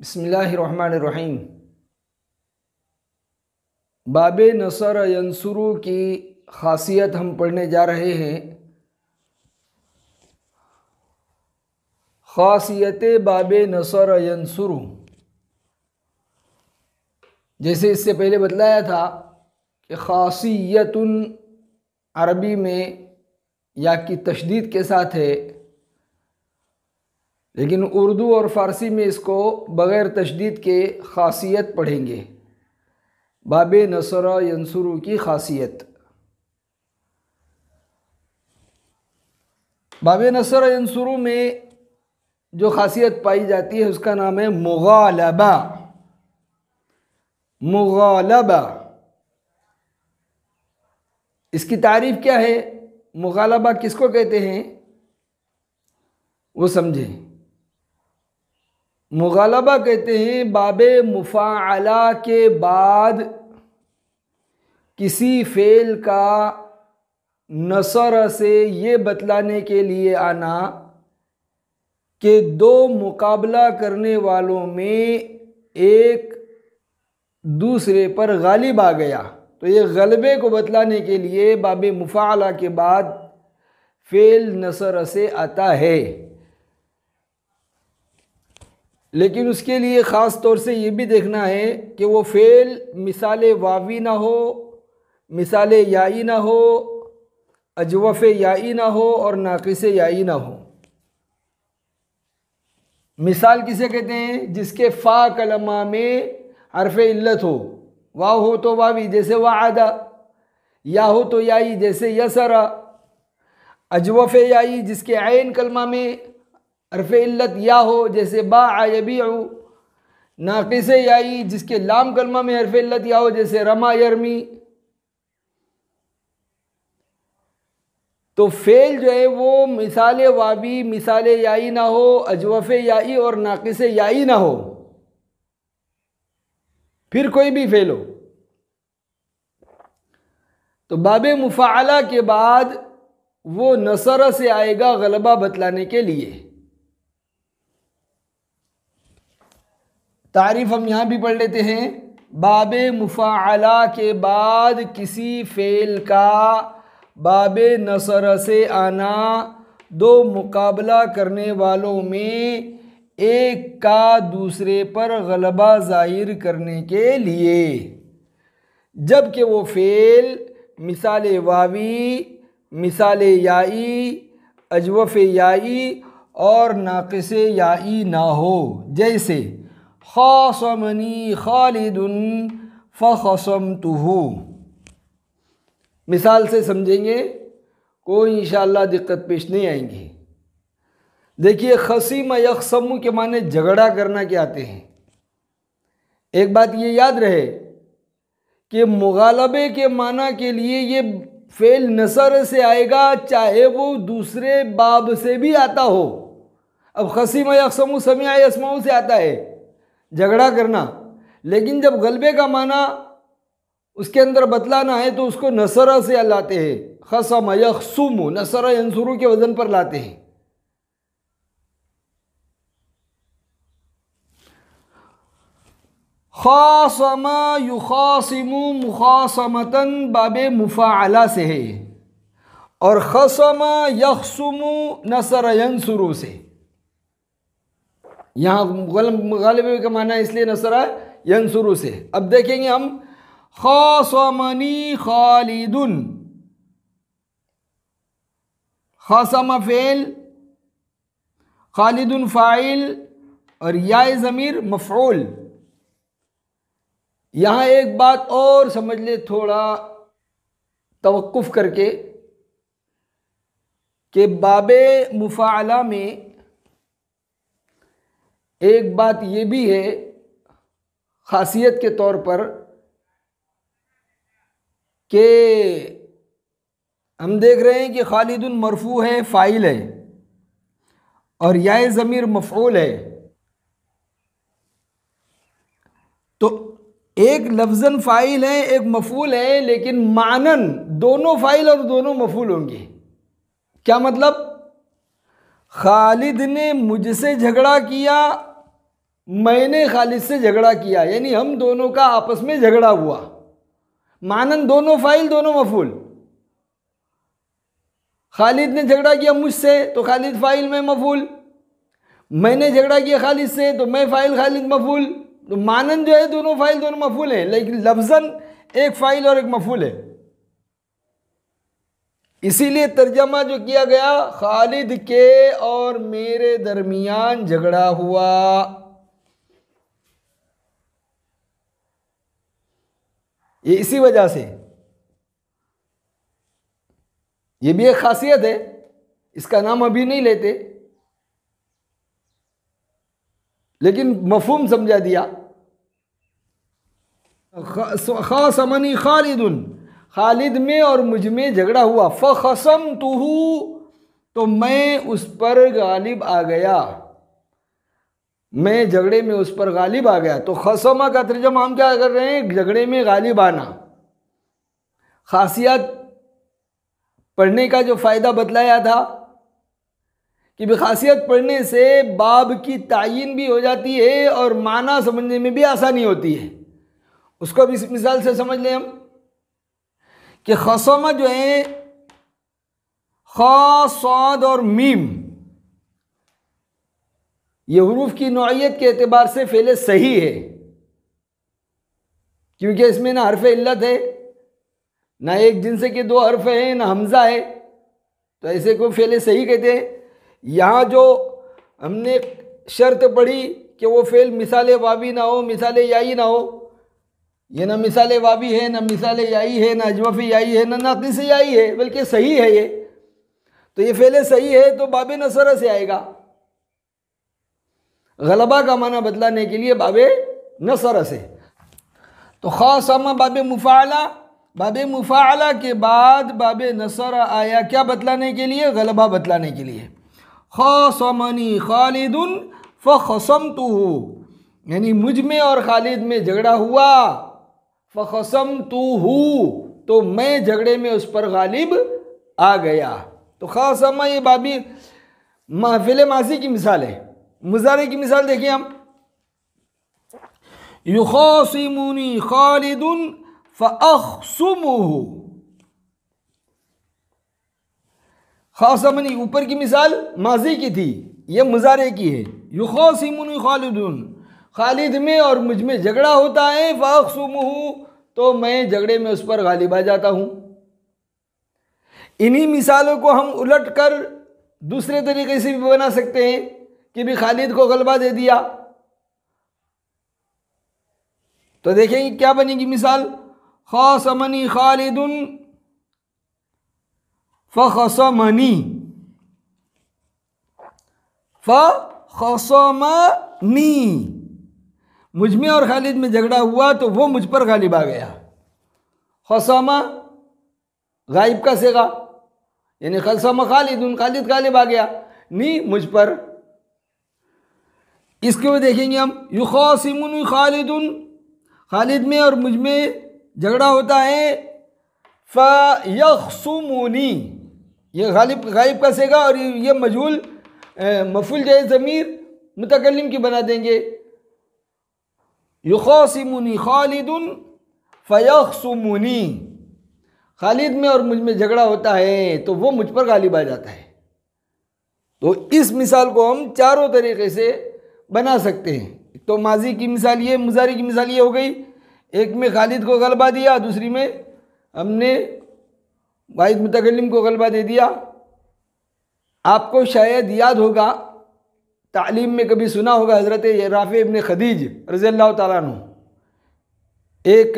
बिस्मिल्लाहिर्रहमानिर्रहीम। बाब नसर यंसुरु की खासियत हम पढ़ने जा रहे हैं। खासियत बाब नसर यंसुरु, जैसे इससे पहले बतलाया था कि खासियतुन अरबी में या की तशदीद के साथ है, लेकिन उर्दू और फ़ारसी में इसको बग़ैर तशदीद के खासियत पढ़ेंगे। बाब नसर यंसुरु की खासियत। बाब नसर यंसुरु में जो खासियत पाई जाती है उसका नाम है मुगालबा। मुगालबा, इसकी तारीफ़ क्या है? मुगालबा किसको कहते हैं वो समझें। मुगालबा कहते हैं बाबे मुफ़ाअला के बाद किसी फ़ेल का नसर से ये बतलाने के लिए आना कि दो मुकाबला करने वालों में एक दूसरे पर गालिब आ गया, तो ये गलबे को बतलाने के लिए बाबे मुफ़ाअला के बाद फ़ेल नसर से आता है। लेकिन उसके लिए ख़ास तौर से ये भी देखना है कि वो फ़ेल मिसाल वावी ना हो, मिसाल याई ना हो, अजवफ़ याई ना हो और नाक़िस याई ना हो। मिसाल किसे कहते हैं? जिसके फ़ा कलमा में हरफ इल्लत हो, वाव हो तो वावी जैसे वाअदा, या हो तो याई जैसे यसरा। अजवफ़ याई जिसके ऐन कलमा में हरफ इल्लत या हो जैसे बाअ यबीउ। नाक़िस याई जिसके लाम कलमा में हरफ इल्लत या हो जैसे रमा यरमी। तो फ़ेल जो है वो मिसाल वावी, मिसाल याई ना हो, अजवफ़ याई और नाक़िस याई ना हो, फिर कोई भी फ़ेल हो। तो बाबे मुफ़ाअला के बाद वो नसर से आएगा गलबा बतलाने के लिए। तारीफ़ हम यहाँ भी पढ़ लेते हैं। बाबे मुफ़ाअला के बाद किसी फ़ेल का बाबे नसर से आना दो मुकाबला करने वालों में एक का दूसरे पर गलबा ज़ाहिर करने के लिए, जबकि वो फ़ेल मिसाल वावी, मिसाल याई, अजवफ़ याई और नाक़िस याई ना हो। जैसे ख़ासमनी खालिदुन फ़ख़समतुहु। मिसाल से समझेंगे, कोई इंशाअल्लाह दिक्कत पेश नहीं आएंगी। देखिए, खसीम यखसमु के माने झगड़ा करना के आते हैं। एक बात ये याद रहे कि मुगालबे के माना के लिए ये फ़ेल नसर से आएगा, चाहे वो दूसरे बाब से भी आता हो। अब खसीम यखसमु समिअ यसमउ से आता है झगड़ा करना, लेकिन जब गलबे का माना उसके अंदर बतलाना है तो उसको नसर से लाते हैं। खसम यखसुमु, नसर यंसुरु के वजन पर लाते हैं। खासमा युखासिमु मुखासमतन बाबे मुफ़ाअला से है, और खसमा यखसुमु नसर यंसुरु से। यहाँ गालिब का माना इसलिए नसर यंसुरु से। अब देखेंगे हम, खासमनी खालिदुन, खासमा फ़ेल, खालिदुन फ़ाइल और याए ज़मीर मफ़ऊल। यहाँ एक बात और समझ ले थोड़ा तवक्कुफ़ करके कि बाबे मुफ़ाअला में एक बात ये भी है ख़ासियत के तौर पर कि हम देख रहे हैं कि खालिदुन मरफू है, फ़ाइल है, और याए ज़मीर मफ़ऊल है। तो एक लफ्ज़न फ़ाइल है, एक मफ़ूल है, लेकिन मानन दोनों फ़ाइल और दोनों मफ़ूल होंगे। क्या मतलब? खालिद ने मुझसे झगड़ा किया, मैंने खालिद से झगड़ा किया, यानी हम दोनों का आपस में झगड़ा हुआ। मानन दोनों फ़ाइल दोनों मफ़ूल। खालिद ने झगड़ा किया मुझसे तो खालिद फ़ाइल में मफ़ूल, मैंने झगड़ा किया खालिद से तो मैं फ़ाइल खालिद मफ़ूल। तो मानन जो है दोनों फ़ाइल दोनों मफ़ूल हैं, लेकिन लफ्ज़न एक फ़ाइल और एक मफ़ूल है। इसीलिए तर्जमा जो किया गया, खालिद के और मेरे दरमियान झगड़ा हुआ। ये इसी वजह से, ये भी एक खासियत है, इसका नाम अभी नहीं लेते, लेकिन मफहूम समझा दिया। खासमनी खालिदुन, खालिद में और मुझ में झगड़ा हुआ। फ़ख़समतुहु, तो मैं उस पर गालिब आ गया, मैं झगड़े में उस पर गालिब आ गया। तो खसमा का तर्जुमा हम क्या कर रहे हैं? झगड़े में गालिब आना। खासियत पढ़ने का जो फ़ायदा बतलाया था कि भी खासियत पढ़ने से बाब की तायीन भी हो जाती है और माना समझने में भी आसानी होती है। उसको भी इस मिसाल से समझ लें हम कि खसमा जो है, खा, साद और मीम, ये हुरूफ की नौइयत के एतबार से फ़ेल सही है, क्योंकि इसमें ना हर्फ इल्लत है, ना एक जिनसे के दो हर्फ हैं, ना हमज़ा है, तो ऐसे को फ़ेल सही कहते हैं। यहाँ जो हमने शर्त पढ़ी कि वो फ़ेल मिसाल वावी ना हो, मिसाल याई ना हो, ये ना मिसाल वावी है, ना मिसाल याई है, ना अजवफ़ याई है, ना नाक़िस याई है, बल्कि सही है ये। तो ये फ़ेल सही है तो बाबे नसर से आएगा। गलबा का माना बदलाने के लिए बाबे नसर से। तो खासमा बाबे मुफ़ाअला, बाबे मुफ़ाअला के बाद बाबे नसर आया क्या बतलाने के लिए? गलबा बतलाने के लिए। खासमनी खालिदुन फ़ख़समतुहु, यानी मुझ में और खालिद में झगड़ा हुआ। फ़ख़समतुहु, तो मैं झगड़े में उस पर गालिब आ गया। तो खासमा ये बाबी महफिल माजी की मिसाल है। मुज़ारे की मिसाल देखिए हम, युखासिमुनी खालिदुन फ़अख़सुमुहु। खासमनी ऊपर की मिसाल माजी की थी, ये मुज़ारे की है। युखासिमुनी खालिदुन, खालिद में और मुझ में झगड़ा होता है, फ़अख़सुमुहु, तो मैं झगड़े में उस पर गालिब आ जाता हूँ। इन्हीं मिसालों को हम उलट कर दूसरे तरीके से भी बना सकते हैं कि भी खालिद को गलबा दे दिया। तो देखेंगे क्या बनेगी मिसाल, खासमनी खालिदुन फ़ख़समनी, फ़ख़समनी, मुझ में और खालिद में झगड़ा हुआ तो वो मुझ पर गालिब आ गया। खसमा गायब का सेगा, यानी खसमा खालिदुन, खालिद गालिब आ गया, नी मुझ पर। इसके बाद देखेंगे हम, युखासिमुनी खालिदुन, खालिद में और मुझ में झगड़ा होता है, फ़यख़सुमुनी, ये गायब का सेगा और ये मजहूल मफूल जाए ज़मीर मुतकल्लिम की बना देंगे। युखासिमुनी खालिदुन फ़यख़सुमुनी, खालिद में और मुझ में झगड़ा होता है तो वो मुझ पर गालिब आ जाता है। तो इस मिसाल को हम चारों तरीके से बना सकते हैं। तो माजी की मिसाल ये, मुज़ारी की मिसाल ये हो गई, एक में खालिद को गलबा दिया, दूसरी में हमने वाहिद मुतकल्लिम को गलबा दे दिया। आपको शायद याद होगा, तालीम में कभी सुना होगा, हज़रत राफ़ी इब्न खदीज रज़ियल्लाहु ताला अन्हु एक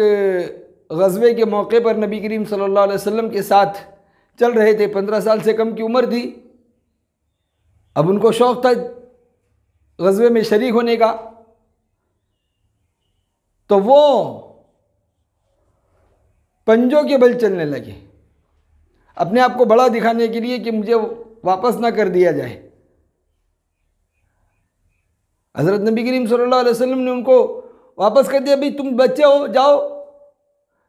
ग़ज़वे के मौके पर नबी करीम सल्लल्लाहु अलैहि वसल्लम के साथ चल रहे थे। 15 साल से कम की उम्र थी। अब उनको शौक़ था ग़ज़वे में शरीक होने का, तो वो पंजों के बल चलने लगे, अपने आप को बड़ा दिखाने के लिए कि मुझे वापस ना कर दिया जाए। हज़रत नबी करीम सल्लल्लाहु अलैहि वसल्लम ने उनको वापस कर दिया, भाई तुम बच्चे हो जाओ।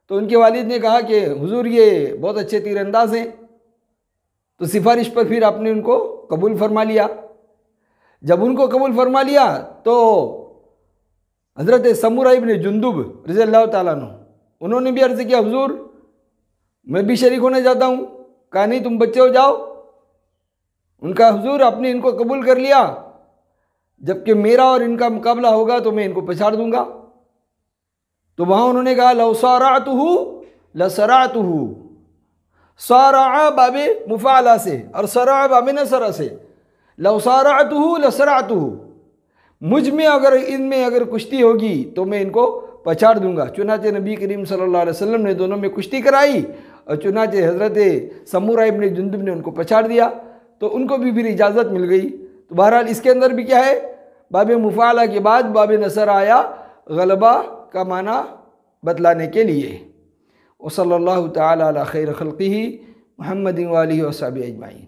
तो उनके वालिद ने कहा कि हुजूर ये बहुत अच्छे तीरंदाज हैं। तो सिफारिश पर फिर आपने उनको कबूल फरमा लिया। जब उनको कबूल फरमा लिया तो हज़रत समूरा इब्न जुंदुब रज़ियल्लाहु ताला अन्हु उन्होंने भी अर्ज़ किया, हुजूर मैं भी शरीक होने जाता हूँ। कहा नहीं तुम बच्चे हो जाओ। उनका हुजूर आपने इनको कबूल कर लिया, जबकि मेरा और इनका मुकाबला होगा तो मैं इनको पछाड़ दूंगा। तो वहाँ उन्होंने कहा लौ सराअतुहु लसराअतुहु। सराअ बाबे मुफ़ाला से और सराअ बाबे नसरा से। लौ सराअतुहु लसराअतुहु, मुझ में अगर इनमें अगर कुश्ती होगी तो मैं इनको पछाड़ दूंगा। चुनाचे नबी करीम सल्लल्लाहु अलैहि वसल्लम ने दोनों में कुश्ती कराई और चुनाचे हज़रत समूरा इब्न जुंदुब ने उनको पछाड़ दिया, तो उनको भी फिर इजाज़त मिल गई। तो बहरहाल इसके अंदर भी क्या है, बाब मुफ़ाला के बाद बाब नसर आया गलबा का माना बतलाने के लिए। व सल्लल्लाहु तआला अला खैर खल्क़िही मुहम्मदिन व आलिहि व सहबिही अजमाइन।